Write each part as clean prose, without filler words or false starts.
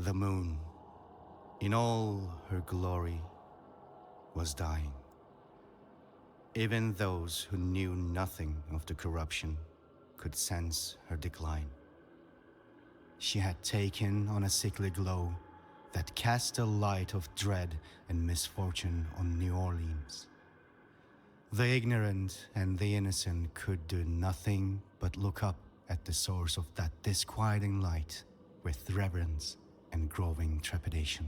The moon, in all her glory, was dying. Even those who knew nothing of the corruption could sense her decline. She had taken on a sickly glow that cast a light of dread and misfortune on New Orleans. The ignorant and the innocent could do nothing but look up at the source of that disquieting light with reverence and growing trepidation.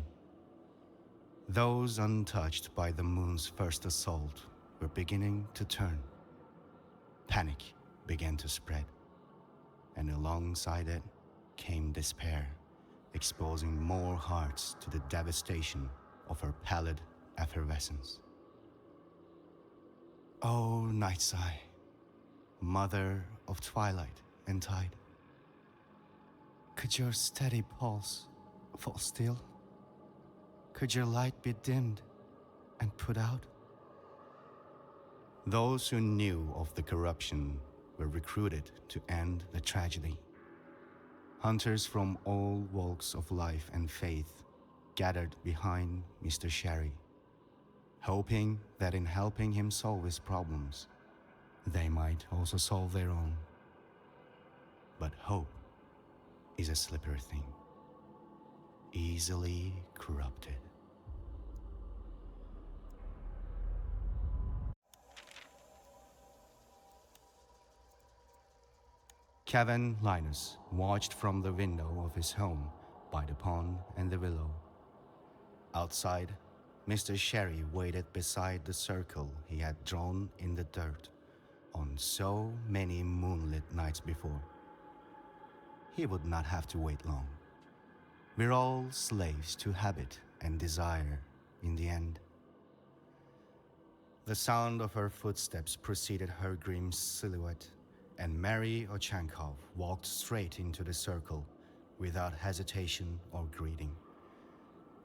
Those untouched by the moon's first assault were beginning to turn. Panic began to spread, and alongside it came despair, exposing more hearts to the devastation of her pallid effervescence. O Night's Eye, mother of twilight and tide, could your steady pulse fall still? Could your light be dimmed and put out? Those who knew of the corruption were recruited to end the tragedy. Hunters from all walks of life and faith gathered behind Mr. Sherry, hoping that in helping him solve his problems, they might also solve their own. But hope is a slippery thing, easily corrupted. Kevin Linus watched from the window of his home by the pond and the willow. Outside, Mr. Sherry waited beside the circle he had drawn in the dirt on so many moonlit nights before. He would not have to wait long. We're all slaves to habit and desire in the end. The sound of her footsteps preceded her grim silhouette, and Mary Ochankov walked straight into the circle without hesitation or greeting.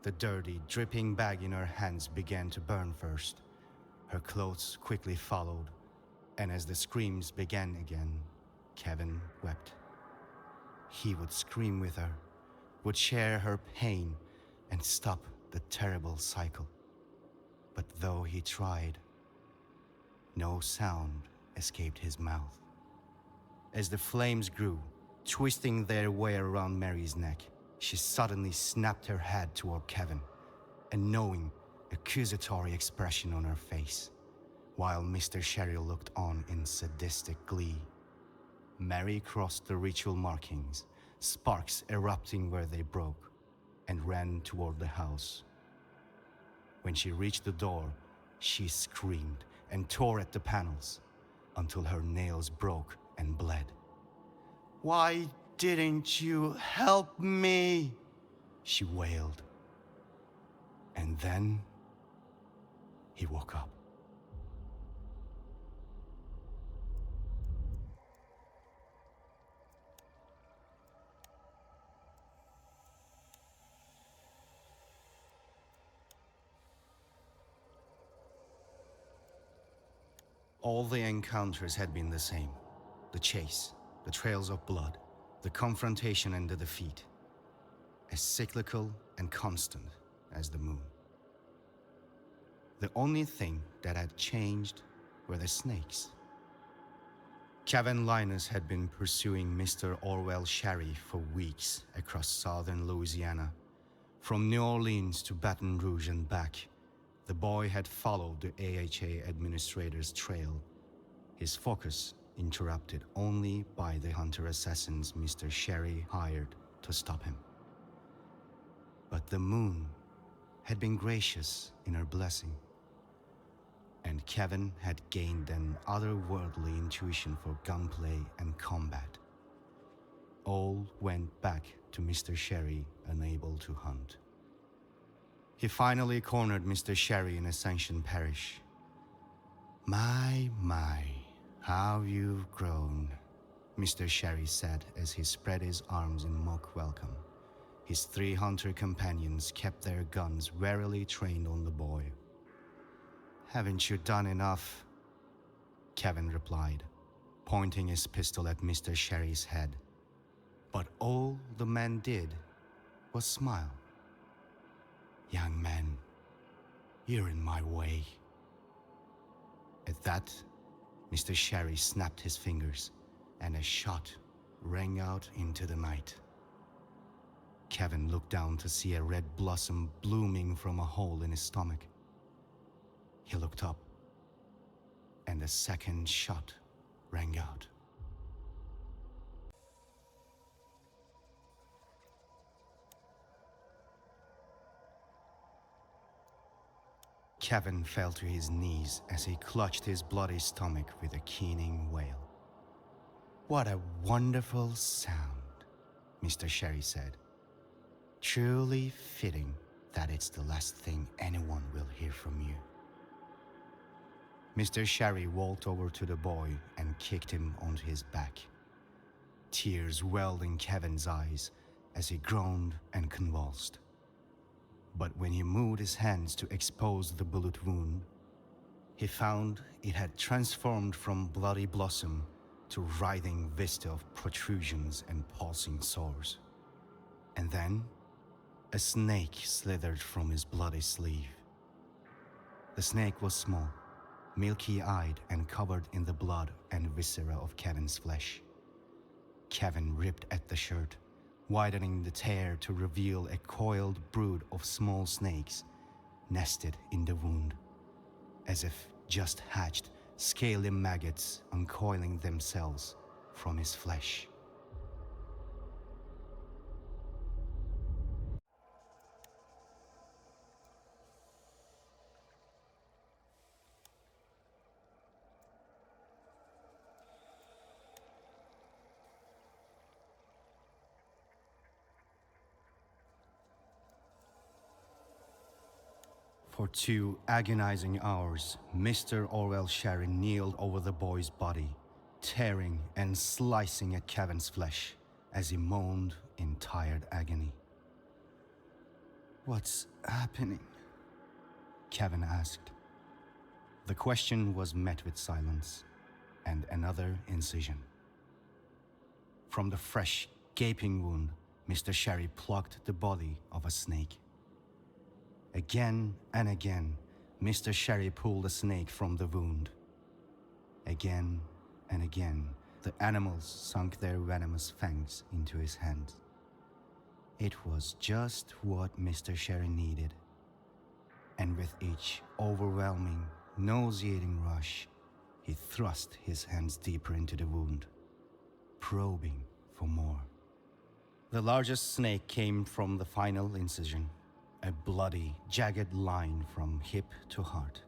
The dirty, dripping bag in her hands began to burn first. Her clothes quickly followed, and as the screams began again, Kevin wept. He would scream with her, would share her pain, and stop the terrible cycle. But though he tried, no sound escaped his mouth. As the flames grew, twisting their way around Mary's neck, she suddenly snapped her head toward Kevin, a knowing, accusatory expression on her face, while Mr. Sherry looked on in sadistic glee. Mary crossed the ritual markings, sparks erupting where they broke, and ran toward the house. When she reached the door, she screamed and tore at the panels until her nails broke and bled. "Why didn't you help me?" she wailed. And then he woke up. All the encounters had been the same. The chase, the trails of blood, the confrontation and the defeat. As cyclical and constant as the moon. The only thing that had changed were the snakes. Kevin Linus had been pursuing Mr. Orwell Sherry for weeks across southern Louisiana. From New Orleans to Baton Rouge and back, the boy had followed the AHA administrator's trail, his focus interrupted only by the hunter assassins Mr. Sherry hired to stop him. But the moon had been gracious in her blessing, and Kevin had gained an otherworldly intuition for gunplay and combat. All went back to Mr. Sherry unable to hunt. He finally cornered Mr. Sherry in Ascension Parish. My, how you've grown, Mr. Sherry said as he spread his arms in mock welcome. His 3 hunter companions kept their guns warily trained on the boy. "Haven't you done enough?" Kevin replied, pointing his pistol at Mr. Sherry's head. But all the man did was smile. "Young man, you're in my way." At that, Mr. Sherry snapped his fingers, and a shot rang out into the night. Kevin looked down to see a red blossom blooming from a hole in his stomach. He looked up, and a second shot rang out. Kevin fell to his knees as he clutched his bloody stomach with a keening wail. "What a wonderful sound," Mr. Sherry said. "Truly fitting that it's the last thing anyone will hear from you." Mr. Sherry walked over to the boy and kicked him onto his back. Tears welled in Kevin's eyes as he groaned and convulsed. But when he moved his hands to expose the bullet wound, he found it had transformed from bloody blossom to writhing vista of protrusions and pulsing sores. And then, a snake slithered from his bloody sleeve. The snake was small, milky-eyed and covered in the blood and viscera of Kevin's flesh. Kevin ripped at the shirt, widening the tear to reveal a coiled brood of small snakes nested in the wound, as if just hatched scaly maggots uncoiling themselves from his flesh. For 2 agonizing hours, Mr. Orwell Sherry kneeled over the boy's body, tearing and slicing at Kevin's flesh as he moaned in tired agony. "What's happening?" Kevin asked. The question was met with silence and another incision. From the fresh, gaping wound, Mr. Sherry plucked the body of a snake. Again and again, Mr. Sherry pulled the snake from the wound. Again and again, the animals sunk their venomous fangs into his hands. It was just what Mr. Sherry needed. And with each overwhelming, nauseating rush, he thrust his hands deeper into the wound, probing for more. The largest snake came from the final incision, a bloody, jagged line from hip to heart.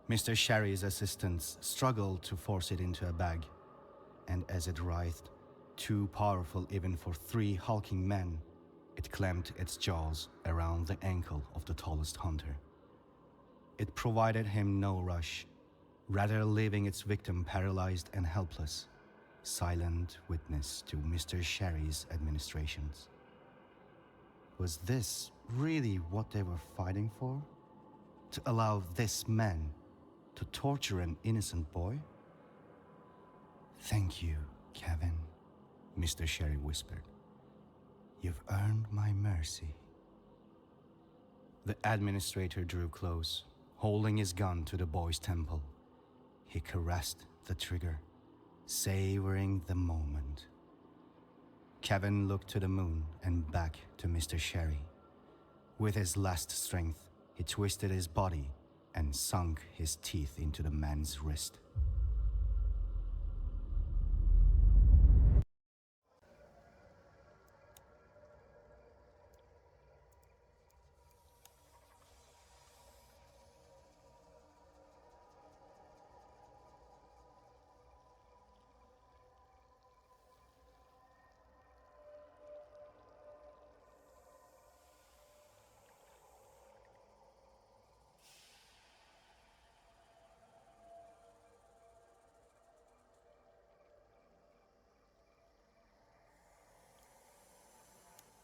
Mr. Sherry's assistants struggled to force it into a bag, and as it writhed, too powerful even for 3 hulking men, it clamped its jaws around the ankle of the tallest hunter. It provided him no rush, rather leaving its victim paralyzed and helpless, silent witness to Mr. Sherry's administrations. Was this really what they were fighting for? To allow this man to torture an innocent boy? "Thank you, Kevin," Mr. Sherry whispered. "You've earned my mercy." The administrator drew close, holding his gun to the boy's temple. He caressed the trigger, savoring the moment. Kevin looked to the moon and back to Mr. Sherry. With his last strength, he twisted his body and sunk his teeth into the man's wrist.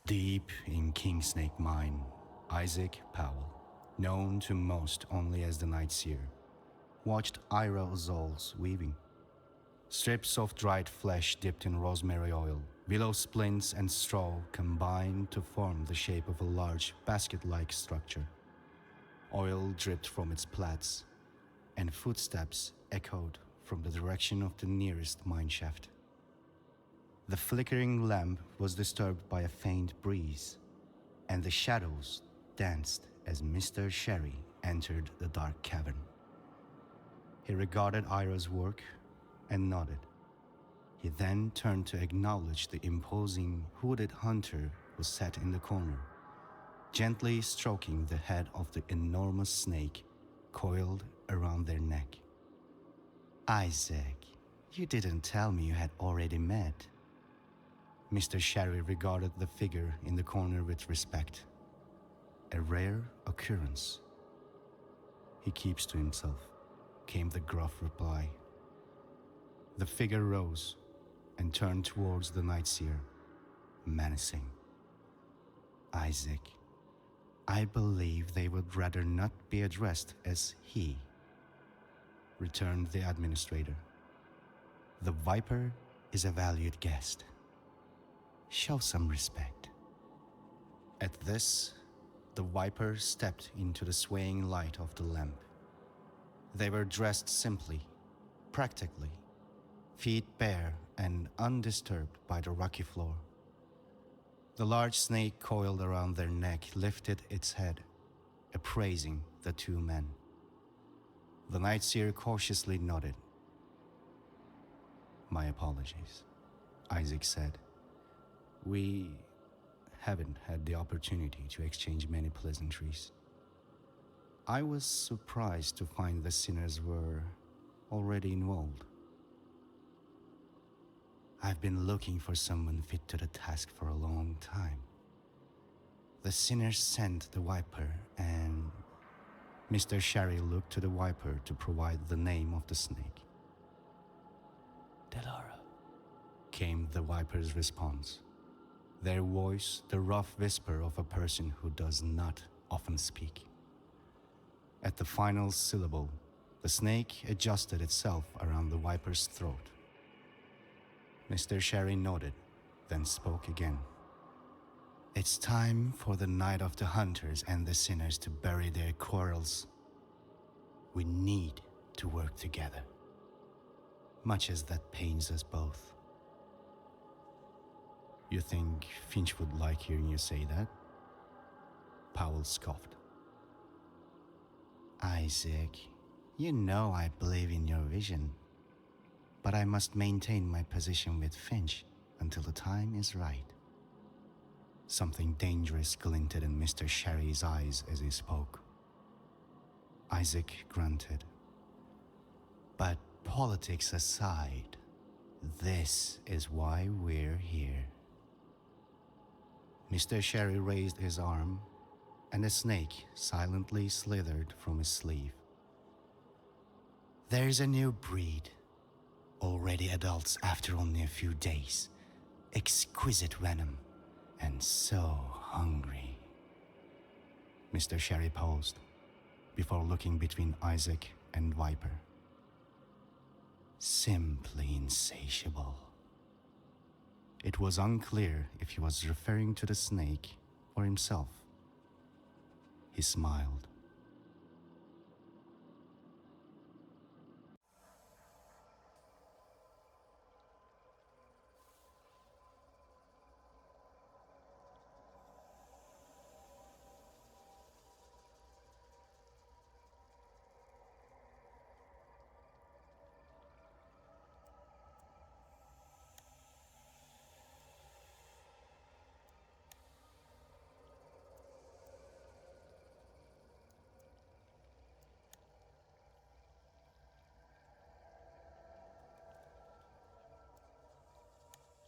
Deep in Kingsnake Mine, Isaac Powell, known to most only as the Night Seer, watched Ira Ozol's weaving. Strips of dried flesh dipped in rosemary oil, Willow splints and straw combined to form the shape of a large basket-like structure. Oil dripped from its plats, and footsteps echoed from the direction of the nearest mine shaft. The flickering lamp was disturbed by a faint breeze, and the shadows danced as Mr. Sherry entered the dark cavern. He regarded Ira's work and nodded. He then turned to acknowledge the imposing hooded hunter who sat in the corner, gently stroking the head of the enormous snake coiled around their neck. "Isaac, you didn't tell me you had already met." Mr. Sherry regarded the figure in the corner with respect. "A rare occurrence." "He keeps to himself," came the gruff reply. The figure rose and turned towards the night seer, menacing. "Isaac, I believe they would rather not be addressed as he," returned the administrator. "The Viper is a valued guest. Show some respect." At this, the Viper stepped into the swaying light of the lamp. They were dressed simply, practically, feet bare and undisturbed by the rocky floor. The large snake coiled around their neck lifted its head, appraising the two men. The night seer cautiously nodded. "My apologies," Isaac said. "We haven't had the opportunity to exchange many pleasantries. I was surprised to find the sinners were already involved. I've been looking for someone fit to the task for a long time. The sinners sent the Viper and..." Mr. Sherry looked to the Viper to provide the name of the snake. "Delara," came the Viper's response, their voice the rough whisper of a person who does not often speak. At the final syllable, the snake adjusted itself around the Viper's throat. Mr. Sherry nodded, then spoke again. "It's time for the night of the hunters and the sinners to bury their quarrels. We need to work together, much as that pains us both." "You think Finch would like hearing you say that?" Powell scoffed. "Isaac, you know I believe in your vision, but I must maintain my position with Finch until the time is right." Something dangerous glinted in Mr. Sherry's eyes as he spoke. Isaac grunted. "But politics aside, this is why we're here." Mr. Sherry raised his arm, and a snake silently slithered from his sleeve. "There's a new breed. Already adults after only a few days. Exquisite venom, and so hungry." Mr. Sherry paused, before looking between Isaac and Viper. "Simply insatiable." It was unclear if he was referring to the snake or himself. He smiled.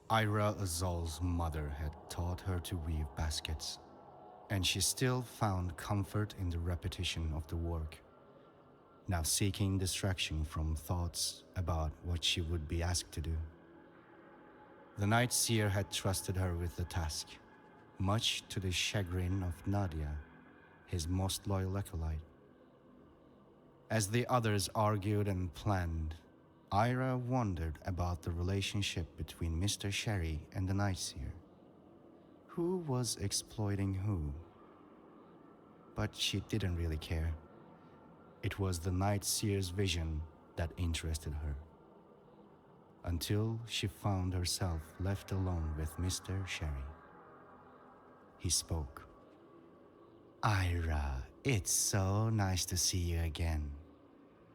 Ira Azal's mother had taught her to weave baskets, and she still found comfort in the repetition of the work, now seeking distraction from thoughts about what she would be asked to do. The night seer had trusted her with the task, much to the chagrin of Nadia, his most loyal acolyte. As the others argued and planned, Ira wondered about the relationship between Mr. Sherry and the Nightseer. Who was exploiting who? But she didn't really care. It was the Nightseer's vision that interested her. Until she found herself left alone with Mr. Sherry. He spoke. Ira, it's so nice to see you again.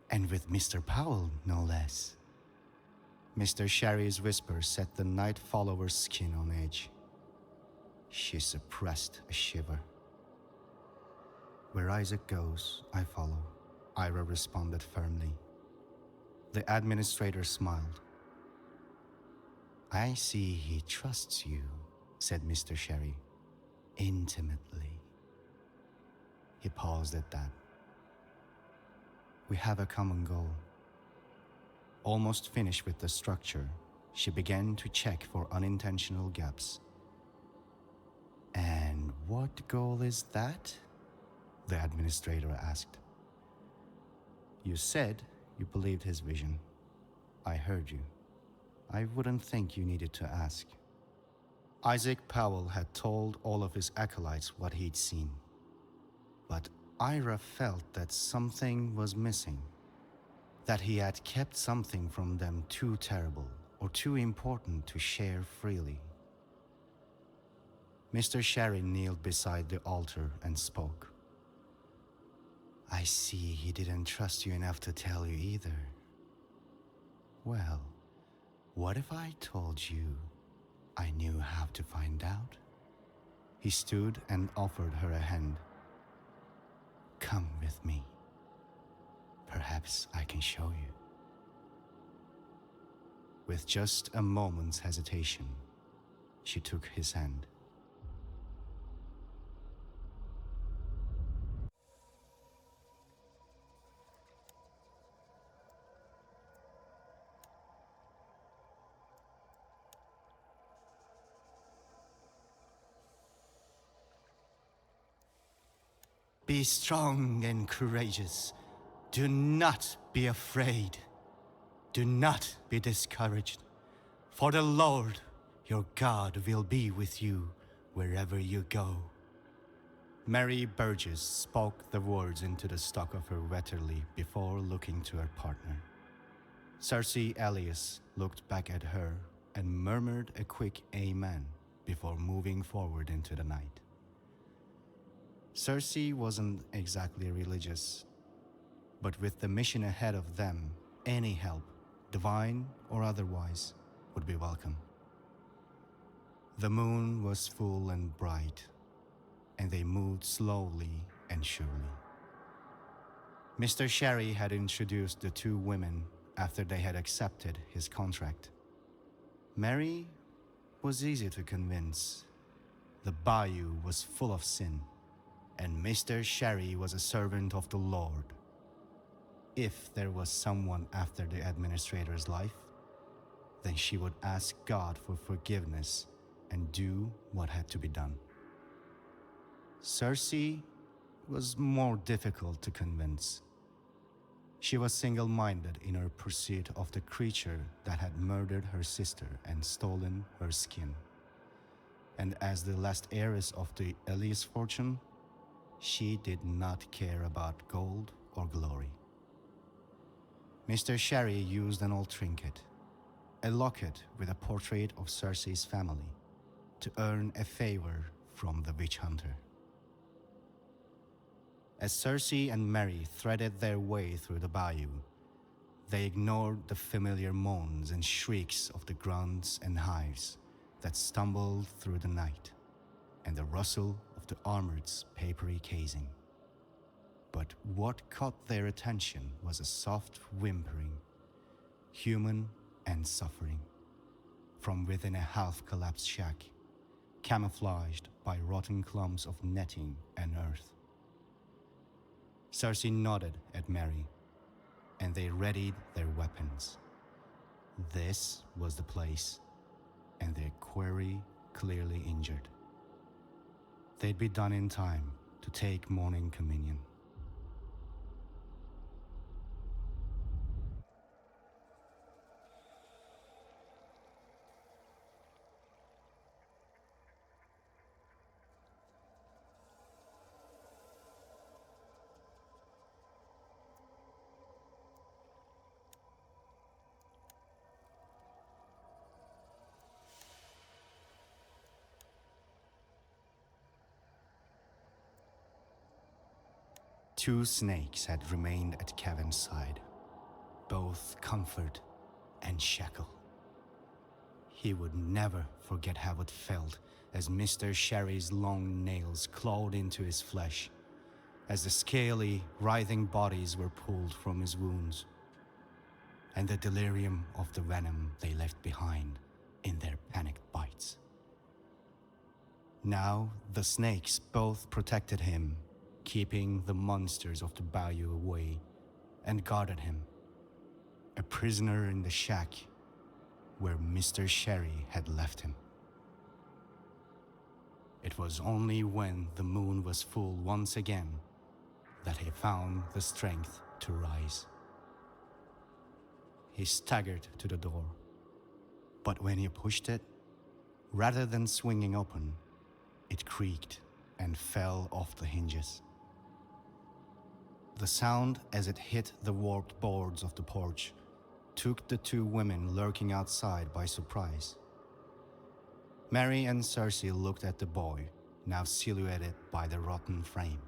And with Mr. Powell, no less. Mr. Sherry's whisper set the night follower's skin on edge. She suppressed a shiver. Where Isaac goes, I follow, Ira responded firmly. The administrator smiled. I see he trusts you, said Mr. Sherry, intimately. He paused at that. We have a common goal. Almost finished with the structure, she began to check for unintentional gaps. And what goal is that? The administrator asked. You said you believed his vision. I heard you. I wouldn't think you needed to ask. Isaac Powell had told all of his acolytes what he'd seen. But Ira felt that something was missing. That he had kept something from them too terrible or too important to share freely. Mr. Sherry kneeled beside the altar and spoke. I see he didn't trust you enough to tell you either. Well, what if I told you I knew how to find out? He stood and offered her a hand. Come with me. Perhaps I can show you. With just a moment's hesitation, she took his hand. Be strong and courageous. Do not be afraid. Do not be discouraged. For the Lord, your God, will be with you wherever you go. Mary Burgess spoke the words into the stock of her Wetterly before looking to her partner. Cersei Elias looked back at her and murmured a quick amen before moving forward into the night. Cersei wasn't exactly religious, but with the mission ahead of them, any help, divine or otherwise, would be welcome. The moon was full and bright, and they moved slowly and surely. Mr. Sherry had introduced the two women after they had accepted his contract. Mary was easy to convince. The bayou was full of sin, and Mr. Sherry was a servant of the Lord. If there was someone after the administrator's life, then she would ask God for forgiveness and do what had to be done. Cersei was more difficult to convince. She was single-minded in her pursuit of the creature that had murdered her sister and stolen her skin. And as the last heiress of the Elias fortune, she did not care about gold or glory. Mr. Sherry used an old trinket, a locket with a portrait of Cersei's family, to earn a favor from the witch hunter. As Cersei and Mary threaded their way through the bayou, they ignored the familiar moans and shrieks of the grunts and hives that stumbled through the night, and the rustle of the armored's papery casing. But what caught their attention was a soft whimpering, human and suffering, from within a half-collapsed shack, camouflaged by rotten clumps of netting and earth. Cersei nodded at Mary, and they readied their weapons. This was the place, and their quarry clearly injured. They'd be done in time to take morning communion. Two snakes had remained at Kevin's side, both comfort and shackle. He would never forget how it felt as Mr. Sherry's long nails clawed into his flesh, as the scaly, writhing bodies were pulled from his wounds, and the delirium of the venom they left behind in their panicked bites. Now the snakes both protected him, keeping the monsters of the bayou away, and guarded him, a prisoner in the shack where Mr. Sherry had left him. It was only when the moon was full once again that he found the strength to rise. He staggered to the door, but when he pushed it, rather than swinging open, it creaked and fell off the hinges. The sound as it hit the warped boards of the porch took the two women lurking outside by surprise. Mary and Cersei looked at the boy, now silhouetted by the rotten frame,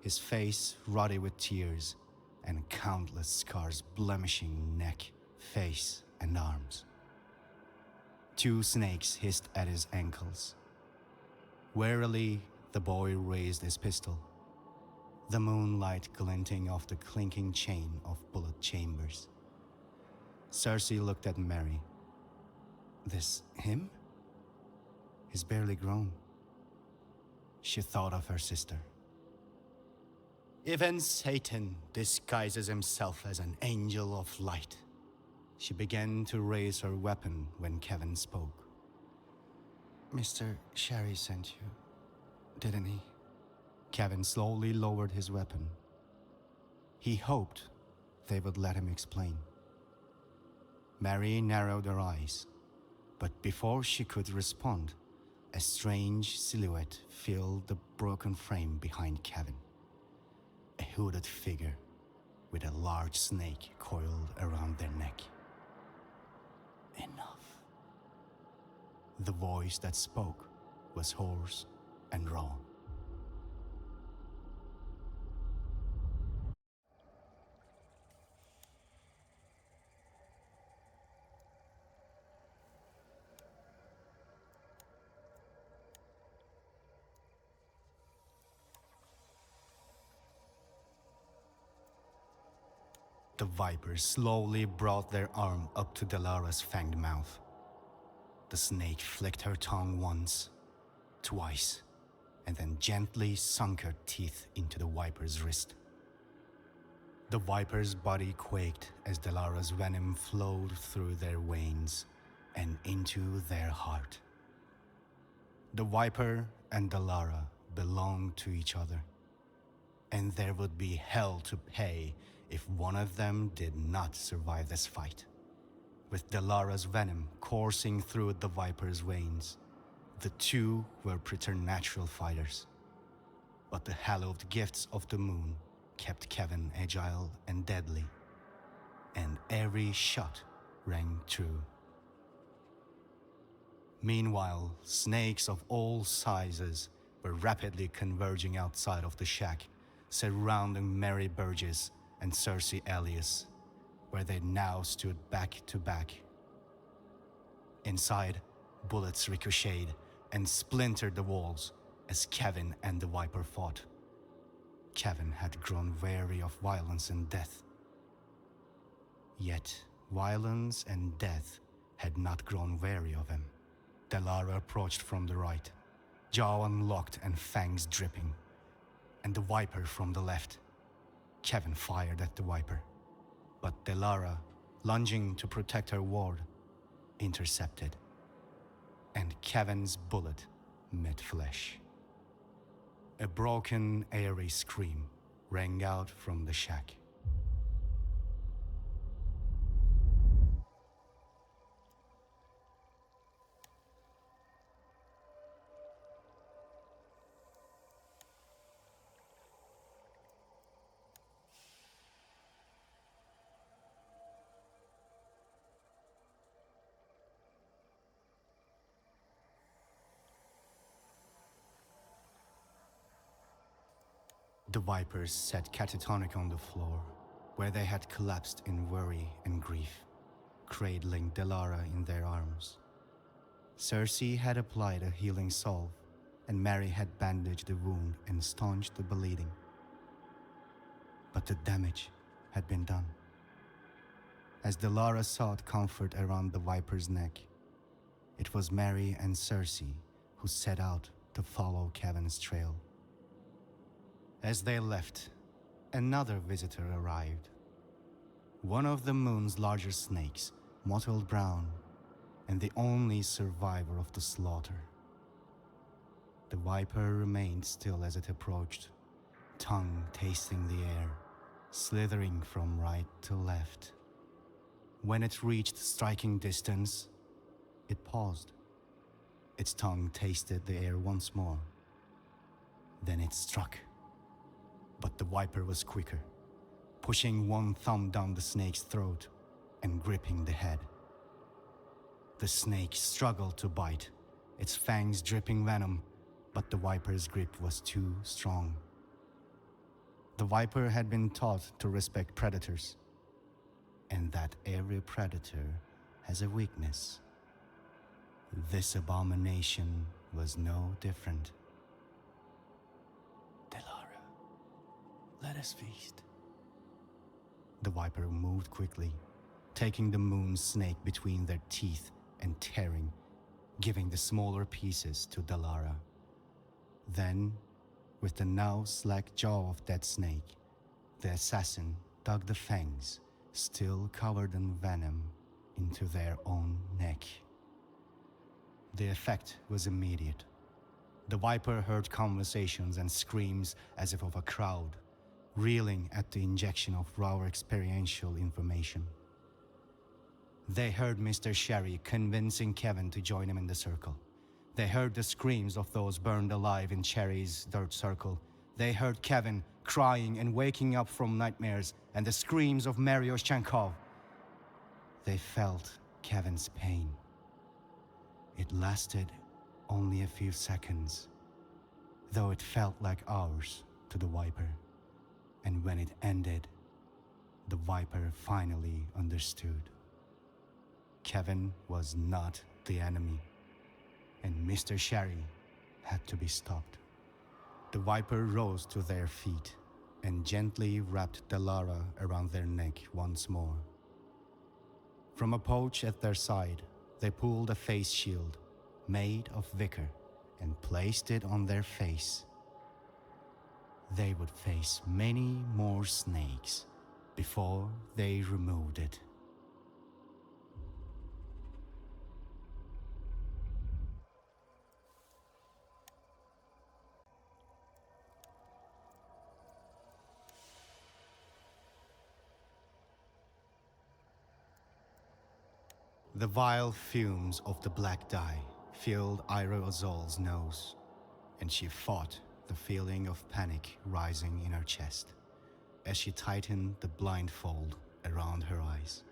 his face ruddy with tears and countless scars blemishing neck, face, and arms. Two snakes hissed at his ankles. Warily, the boy raised his pistol, the moonlight glinting off the clinking chain of bullet chambers. Cersei looked at Mary. This him? He's barely grown. She thought of her sister. Even Satan disguises himself as an angel of light. She began to raise her weapon when Kevin spoke. Mr. Sherry sent you, didn't he? Kevin slowly lowered his weapon. He hoped they would let him explain. Mary narrowed her eyes, but before she could respond, a strange silhouette filled the broken frame behind Kevin. A hooded figure with a large snake coiled around their neck. Enough. The voice that spoke was hoarse and raw. The vipers slowly brought their arm up to Delara's fanged mouth. The snake flicked her tongue once, twice, and then gently sunk her teeth into the viper's wrist. The viper's body quaked as Delara's venom flowed through their veins and into their heart. The viper and Delara belonged to each other, and there would be hell to pay if one of them did not survive this fight. With Delara's venom coursing through the viper's veins, the two were preternatural fighters. But the hallowed gifts of the moon kept Kevin agile and deadly, and every shot rang true. Meanwhile, snakes of all sizes were rapidly converging outside of the shack, surrounding Mary Burgess and Cersei Elias, where they now stood back to back. Inside, bullets ricocheted and splintered the walls as Kevin and the Viper fought. Kevin had grown weary of violence and death. Yet, violence and death had not grown weary of him. Delara approached from the right, jaw unlocked and fangs dripping, and the Viper from the left. Kevin fired at the Viper, but Delara, lunging to protect her ward, intercepted, and Kevin's bullet met flesh. A broken, airy scream rang out from the shack. The vipers sat catatonic on the floor, where they had collapsed in worry and grief, cradling Delara in their arms. Cersei had applied a healing salve, and Mary had bandaged the wound and staunched the bleeding. But the damage had been done. As Delara sought comfort around the viper's neck, it was Mary and Cersei who set out to follow Kevin's trail. As they left, another visitor arrived. One of the moon's larger snakes, mottled brown, and the only survivor of the slaughter. The viper remained still as it approached, tongue tasting the air, slithering from right to left. When it reached striking distance, it paused. Its tongue tasted the air once more. Then it struck. But the viper was quicker, pushing one thumb down the snake's throat and gripping the head. The snake struggled to bite, its fangs dripping venom, but the viper's grip was too strong. The viper had been taught to respect predators, and that every predator has a weakness. This abomination was no different. Delara, let us feast. The viper moved quickly, taking the moon snake between their teeth and tearing, giving the smaller pieces to Delara. Then, with the now slack jaw of that snake, the assassin dug the fangs, still covered in venom, into their own neck. The effect was immediate. The viper heard conversations and screams as if of a crowd, reeling at the injection of raw experiential information. They heard Mr. Sherry convincing Kevin to join him in the circle. They heard the screams of those burned alive in Cherry's dirt circle. They heard Kevin crying and waking up from nightmares, and the screams of Mary Oschankov. They felt Kevin's pain. It lasted only a few seconds, though it felt like hours to the viper. And when it ended, the viper finally understood. Kevin was not the enemy, and Mr. Sherry had to be stopped. The viper rose to their feet and gently wrapped Delara around their neck once more. From a pouch at their side, they pulled a face shield made of wicker and placed it on their face. They would face many more snakes before they removed it. The vile fumes of the black dye filled Ira Ozol's nose, and she fought the feeling of panic rising in her chest as she tightened the blindfold around her eyes.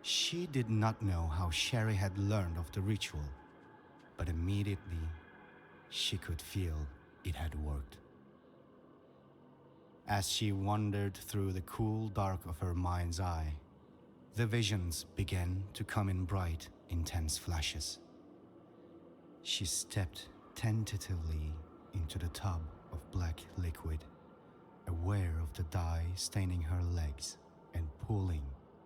She did not know how Sherry had learned of the ritual, but immediately she could feel it had worked. As she wandered through the cool dark of her mind's eye, the visions began to come in bright, intense flashes. She stepped tentatively into the tub of black liquid, aware of the dye staining her legs and pooling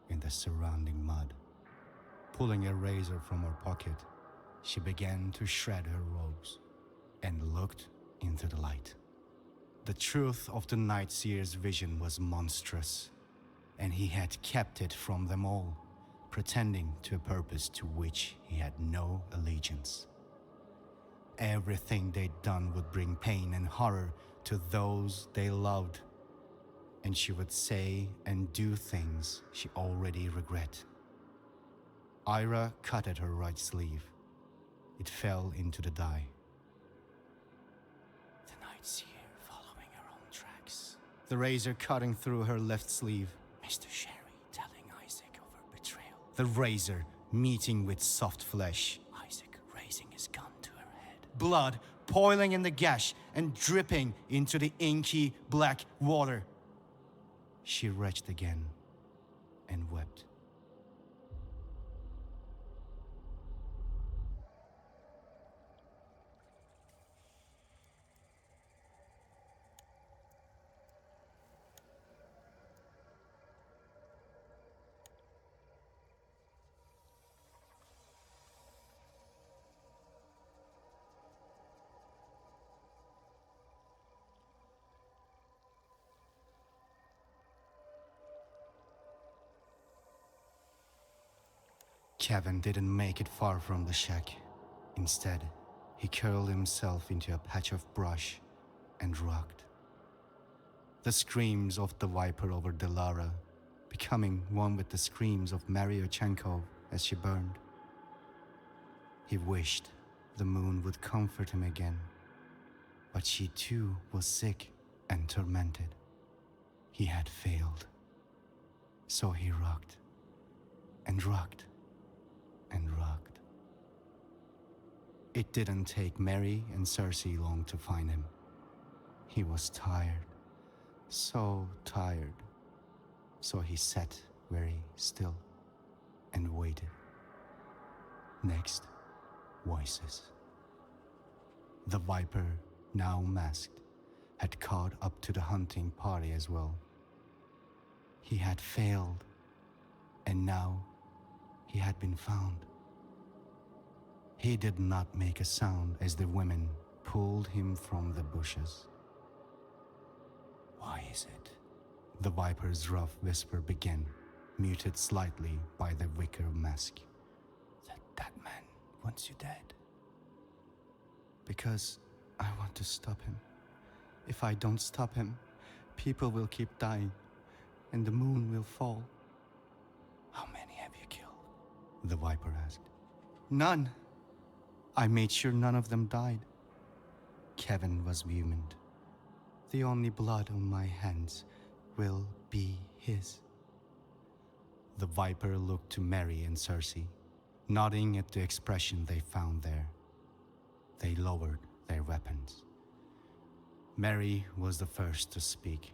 in the surrounding mud. Pulling a razor from her pocket, she began to shred her robes and looked into the light. The truth of the Night Seer's vision was monstrous, and he had kept it from them all, pretending to a purpose to which he had no allegiance. Everything they'd done would bring pain and horror to those they loved, and she would say and do things she already regret. Ira cut at her right sleeve. It fell into the dye. The Night Seer following her own tracks. The razor cutting through her left sleeve. Mr. Sherry telling Isaac of her betrayal. The razor meeting with soft flesh. Isaac raising his gun to her head. Blood boiling in the gash and dripping into the inky black water. She retched again and wept. Kevin didn't make it far from the shack. Instead, he curled himself into a patch of brush and rocked. The screams of the viper over Delara, becoming one with the screams of Maria Chenkov as she burned. He wished the moon would comfort him again, but she too was sick and tormented. He had failed. So he rocked and rocked and rocked. It didn't take Mary and Cersei long to find him. He was tired, so tired. So he sat very still and waited. Next, voices. The viper, now masked, had caught up to the hunting party as well. He had failed, and now he had been found. He did not make a sound as the women pulled him from the bushes. Why is it? The viper's rough whisper began, muted slightly by the wicker mask. That man wants you dead. Because I want to stop him. If I don't stop him, people will keep dying, and the moon will fall. How many have you killed? The viper asked. None. I made sure none of them died. Kevin was vehement. The only blood on my hands will be his. The viper looked to Mary and Cersei, nodding at the expression they found there. They lowered their weapons. Mary was the first to speak.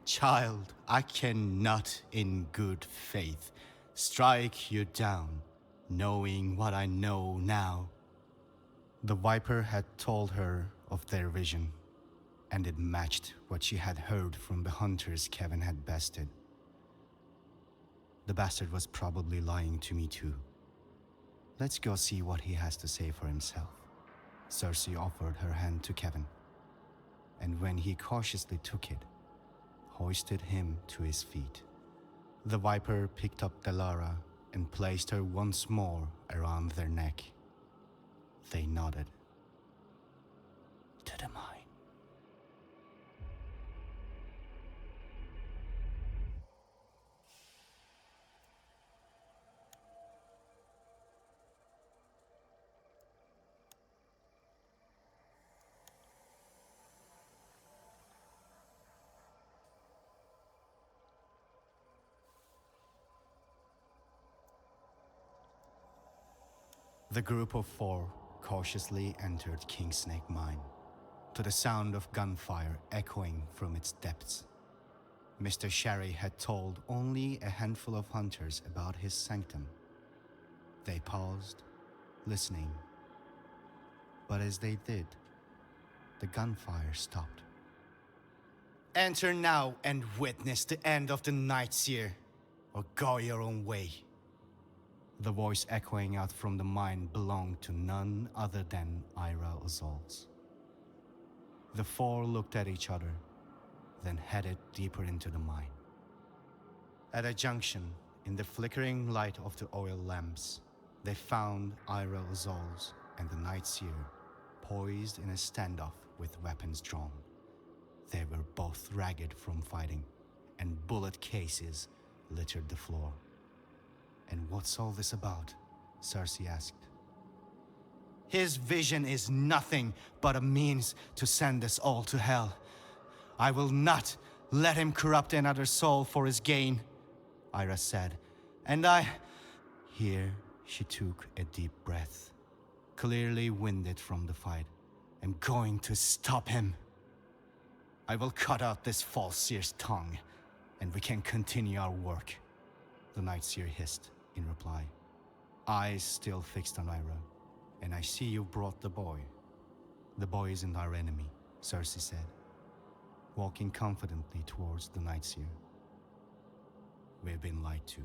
Child, I cannot in good faith strike you down, knowing what I know now. The viper had told her of their vision, and it matched what she had heard from the hunters Kevin had bested. The bastard was probably lying to me too. Let's go see what he has to say for himself. Cersei offered her hand to Kevin, and when he cautiously took it, hoisted him to his feet. The viper picked up Delara and placed her once more around their neck. They nodded. To the mine. The group of four cautiously entered Kingsnake Mine, to the sound of gunfire echoing from its depths. Mr. Sherry had told only a handful of hunters about his sanctum. They paused, listening. But as they did, the gunfire stopped. Enter now and witness the end of the Night Seer, or go your own way. The voice echoing out from the mine belonged to none other than Ira Ozol's. The four looked at each other, then headed deeper into the mine. At a junction, in the flickering light of the oil lamps, they found Ira Ozol's and the Night Seer poised in a standoff with weapons drawn. They were both ragged from fighting, and bullet cases littered the floor. And what's all this about? Cersei asked. His vision is nothing but a means to send us all to hell. I will not let him corrupt another soul for his gain, Ira said. And Here she took a deep breath, clearly winded from the fight. am going to stop him. I will cut out this false seer's tongue, and we can continue our work, the night seer hissed in reply, eyes still fixed on Ira. And I see you brought the boy. The boy isn't our enemy, Cersei said, walking confidently towards the night seer. We've been lied to.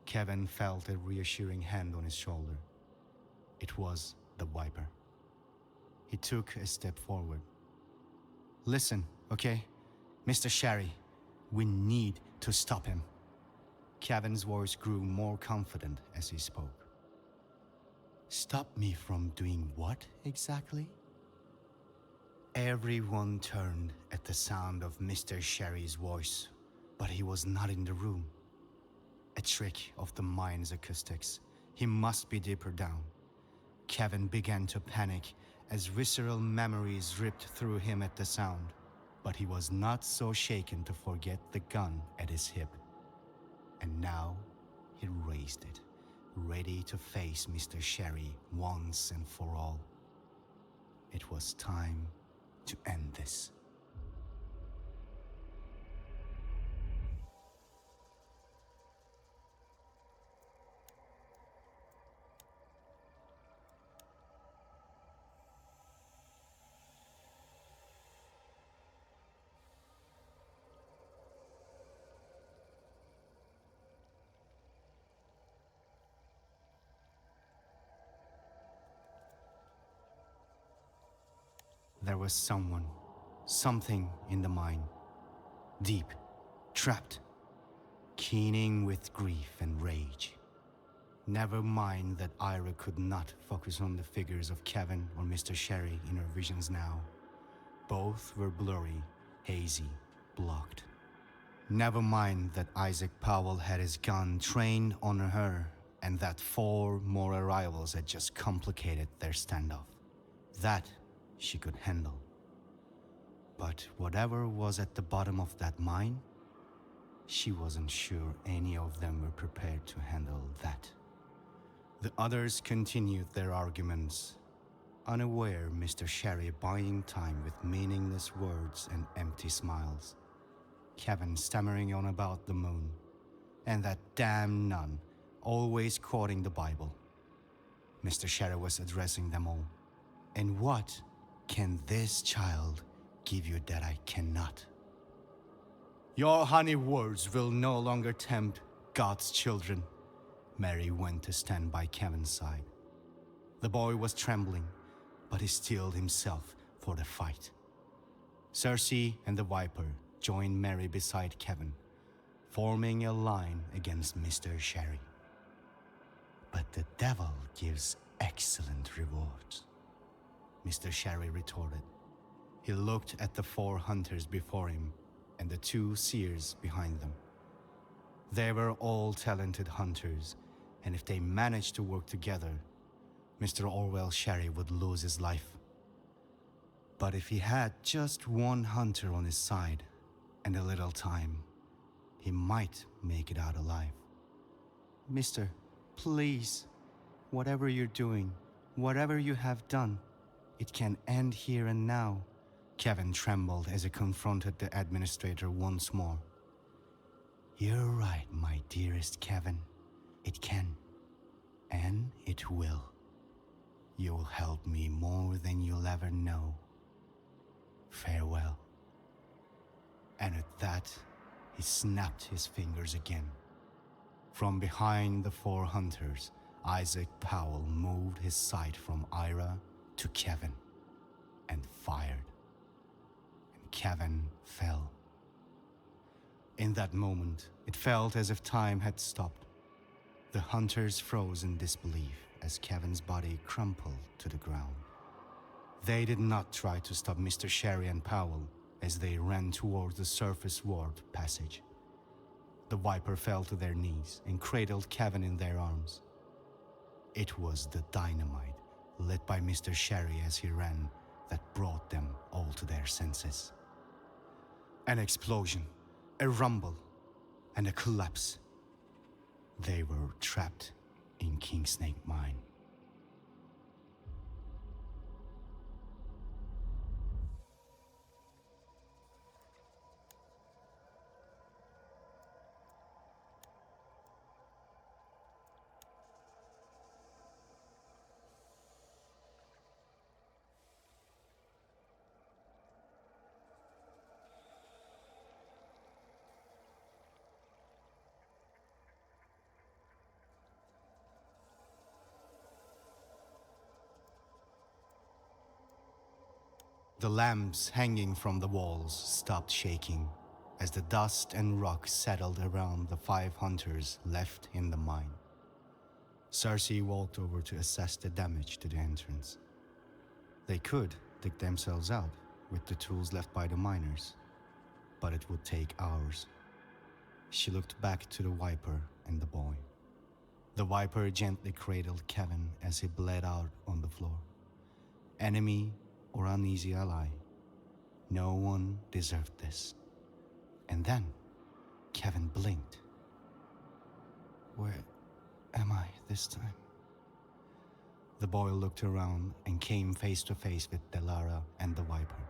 Kevin felt a reassuring hand on his shoulder. It was the Viper. He took a step forward. Listen, okay? Mr. Sherry, we need to stop him. Kevin's voice grew more confident as he spoke. Stop me from doing what exactly? Everyone turned at the sound of Mr. Sherry's voice, but he was not in the room. A trick of the mind's acoustics. He must be deeper down. Kevin began to panic as visceral memories ripped through him at the sound, but he was not so shaken to forget the gun at his hip. And now he raised it, ready to face Mr. Sherry once and for all. It was time to end this. There was something in the mine, deep, trapped, keening with grief and rage. Never mind that Ira could not focus on the figures of Kevin or Mr. Sherry in her visions now. Both were blurry, hazy, blocked. Never mind that Isaac Powell had his gun trained on her and that 4 more arrivals had just complicated their standoff. That she could handle. But whatever was at the bottom of that mine, she wasn't sure any of them were prepared to handle that. The others continued their arguments, unaware Mr. Sherry buying time with meaningless words and empty smiles. Kevin stammering on about the moon, and that damn nun always quoting the Bible. Mr. Sherry was addressing them all. And what can this child give you that I cannot? Your honey words will no longer tempt God's children. Mary went to stand by Kevin's side. The boy was trembling, but he steeled himself for the fight. Cersei and the Viper joined Mary beside Kevin, forming a line against Mr. Sherry. But the devil gives excellent rewards, Mr. Sherry retorted. He looked at the 4 hunters before him and the 2 seers behind them. They were all talented hunters, and if they managed to work together, Mr. Orwell Sherry would lose his life. But if he had just 1 hunter on his side and a little time, he might make it out alive. Mister, please, whatever you're doing, whatever you have done, it can end here and now. Kevin trembled as he confronted the administrator once more. You're right, my dearest Kevin. It can, and it will. You'll help me more than you'll ever know. Farewell. And at that, he snapped his fingers again. From behind the 4 hunters, Isaac Powell moved his sight from Ira to Kevin and fired. And Kevin fell. In that moment, it felt as if time had stopped. The hunters froze in disbelief as Kevin's body crumpled to the ground. They did not try to stop Mr. Sherry and Powell as they ran towards the surface ward passage. The Viper fell to their knees and cradled Kevin in their arms. It was the dynamite lit by Mr. Sherry as he ran that brought them all to their senses. An explosion, a rumble, and a collapse. They were trapped in Kingsnake Mine. The lamps hanging from the walls stopped shaking as the dust and rock settled around the 5 hunters left in the mine. Cersei walked over to assess the damage to the entrance. They could dig themselves out with the tools left by the miners, but it would take hours. She looked back to the Viper and the boy. The Viper gently cradled Kevin as he bled out on the floor. Enemy or uneasy ally, no one deserved this. And then Kevin blinked. Where am I this time? The boy looked around and came face to face with Delara and the Viper,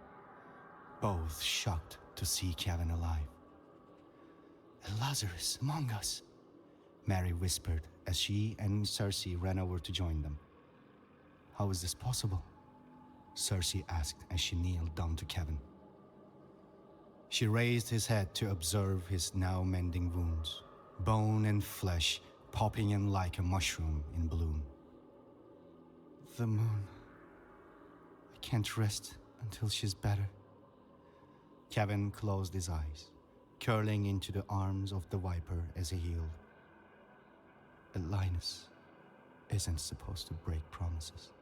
both shocked to see Kevin alive. "A Lazarus among us," Mary whispered as she and Cersei ran over to join them. "How is this possible?" Cersei asked as she kneeled down to Kevin. She raised his head to observe his now mending wounds, bone and flesh popping in like a mushroom in bloom. "The moon. I can't rest until she's better." Kevin closed his eyes, curling into the arms of the Viper as he healed. "A lioness isn't supposed to break promises."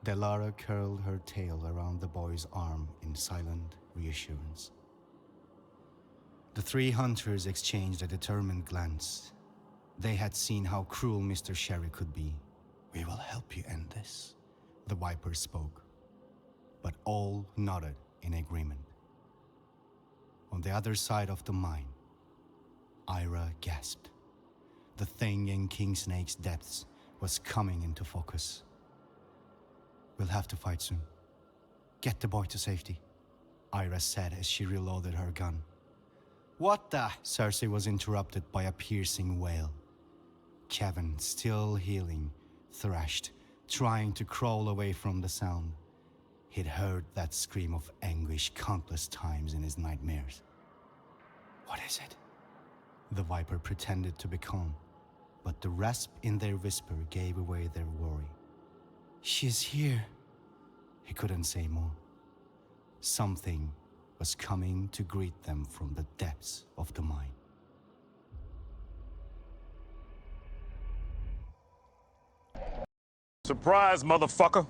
Delara curled her tail around the boy's arm in silent reassurance. The 3 hunters exchanged a determined glance. They had seen how cruel Mr. Sherry could be. "We will help you end this," the Viper spoke, but all nodded in agreement. On the other side of the mine, Ira gasped. The thing in King Snake's depths was coming into focus. "We'll have to fight soon. Get the boy to safety," Ira said as she reloaded her gun. "What the?" Cersei was interrupted by a piercing wail. Kevin, still healing, thrashed, trying to crawl away from the sound. He'd heard that scream of anguish countless times in his nightmares. "What is it?" The Viper pretended to be calm, but the rasp in their whisper gave away their worry. "She's here." He couldn't say more. Something was coming to greet them from the depths of the mine. Surprise, motherfucker!